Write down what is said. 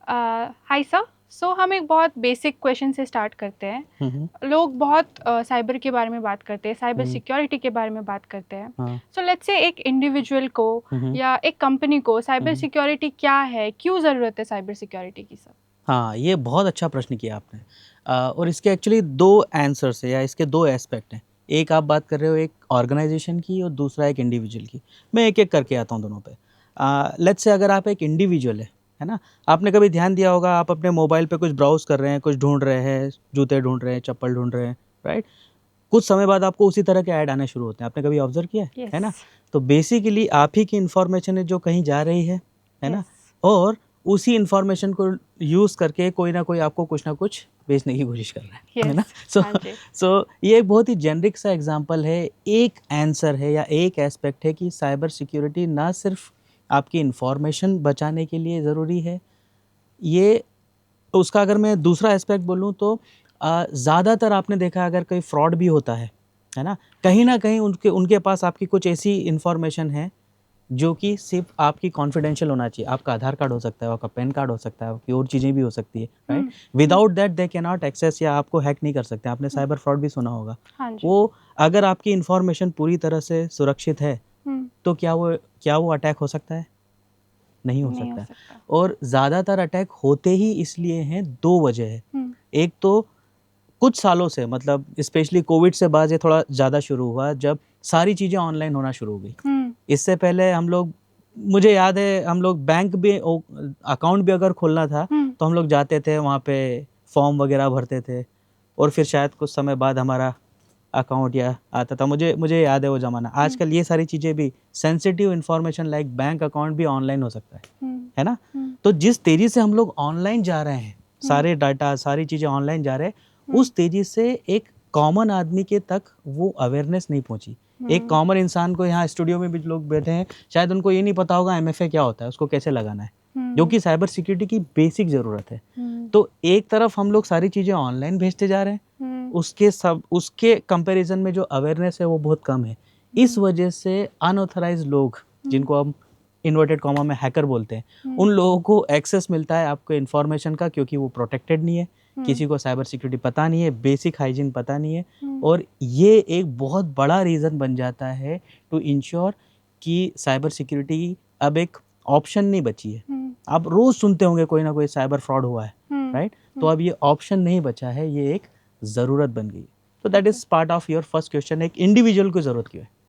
Hi sir. सो हम एक बहुत बेसिक क्वेश्चन से स्टार्ट करते हैं। लोग बहुत साइबर के बारे में बात करते हैं, साइबर सिक्योरिटी के बारे में बात करते हैं। हाँ। सो लेट्स से एक इंडिविजुअल को या एक कंपनी को साइबर सिक्योरिटी क्या है, क्यों ज़रूरत है साइबर सिक्योरिटी की सर? हाँ, ये बहुत अच्छा प्रश्न किया आपने। और इसके एक्चुअली 2 आंसर्स है या इसके 2 एस्पेक्ट हैं। एक आप बात कर रहे हो एक ऑर्गेनाइज़ेशन की और दूसरा एक इंडिविजुअल की। मैं एक-एक करके आता हूँ दोनों पे। लेट्स से अगर आप एक इंडिविजुअल है ना? आपने कभी ध्यान दिया होगा आप अपने मोबाइल पे कुछ ब्राउज़ कर रहे हैं, कुछ ढूँढ रहे हैं, जूते ढूँढ रहे हैं, चप्पल ढूँढ रहे हैं, राइट? कुछ समय बाद आपको उसी तरह के ऐड आने शुरू होते हैं। आपने कभी ऑब्ज़र्व किया है ना? यस। तो बेसिकली आप ही की इन्फॉर्मेशन है जो कहीं जा रही है ना? यस। और उसी इन्फॉर्मेशन को यूज़ करके कोई ना कोई आपको कुछ ना कुछ बेचने की कोशिश कर रहा है ना? यस। सो हाँ जी। सो ये एक बहुत ही जेनेरिक सा एग्ज़ाम्पल है, एक आंसर है या एक एस्पेक्ट है कि साइबर सिक्योरिटी ना सिर्फ़ आपकी इन्फॉर्मेशन बचाने के लिए ज़रूरी है, ये उसका अगर मैं दूसरा एस्पेक्ट बोलूँ तो ज़्यादातर आपने देखा अगर कोई फ्रॉड भी होता है ना? कहीं न कहीं उनके उनके पास आपकी कुछ ऐसी इन्फॉर्मेशन है जो कि सिर्फ़ आपकी कॉन्फिडेंशियल होना चाहिए। आपका आधार कार्ड हो सकता है, आपका पैन कार्ड हो सकता है, आपकी और चीज़ें भी हो सकती है, right? Without that they can not access या आपको हैक नहीं कर सकते। आपने साइबर फ्रॉड भी सुना होगा। हाँ जी। वो अगर आपकी इन्फॉर्मेशन पूरी तरह से सुरक्षित है, तो क्या वो अटैक हो सकता है? नहीं हो नहीं हो सकता। सकता। और ज़्यादातर अटैक होते ही इसलिए हैं, 2 वजह है। एक तो कुछ सालों से मतलब स्पेशली कोविड से बाद ये थोड़ा ज़्यादा शुरू हुआ जब सारी चीज़ें ऑनलाइन होना शुरू हो गई। इससे पहले हम लोग मुझे याद है हम लोग बैंक भी अकाउंट भी अगर खोलना था तो हम लोग जाते थे वहाँ पे फॉर्म वगैरह भरते थे और फिर शायद कुछ समय बाद हमारा अकाउंट या आता था। मुझे मुझे याद है वो ज़माना। आजकल ये सारी चीज़ें भी sensitive information like bank account भी ऑनलाइन हो सकता है ना? तो जिस तेज़ी से हम लोग ऑनलाइन जा रहे हैं, सारे डाटा, सारी चीज़ें ऑनलाइन जा रहे हैं, उस तेज़ी से एक कॉमन आदमी के तक वो अवेयरनेस नहीं पहुँची। एक कॉमन इंसान को यहाँ स्टूडियो में भी लोग बैठे हैं, शायद उनको ये नहीं पता होगा एमएफए क्या होता है, उसको कैसे लगाना है, जो कि साइबर सिक्योरिटी की बेसिक ज़रूरत है। तो एक तरफ हम लोग सारी चीज़ें ऑनलाइन भेजते जा रहे हैं, उसके कंपैरिज़न में जो अवेयरनेस है वो बहुत कम है। इस वजह से अनऑथराइज़्ड लोग, जिनको हम इन्वर्टेड कॉमा में हैकर बोलते हैं, उन लोगों को एक्सेस मिलता है आपको इन्फॉर्मेशन का क्योंकि वो प्रोटेक्टेड नहीं है, किसी को साइबर सिक्योरिटी पता नहीं है, बेसिक हाइजीन पता नहीं है और ये एक बहुत बड़ा रीज़न बन जाता है टू इंश्योर कि साइबर सिक्योरिटी अब एक ऑप्शन नहीं बची है। आप रोज़ सुनते होंगे कोई ना कोई साइबर फ्रॉड हुआ है, राइट? तो अब ये ऑप्शन नहीं बचा है, ये एक ज़रूरत बन गई है। तो that is part of your first question, एक इंडिविजुअल को ज़रूरत क्यों है?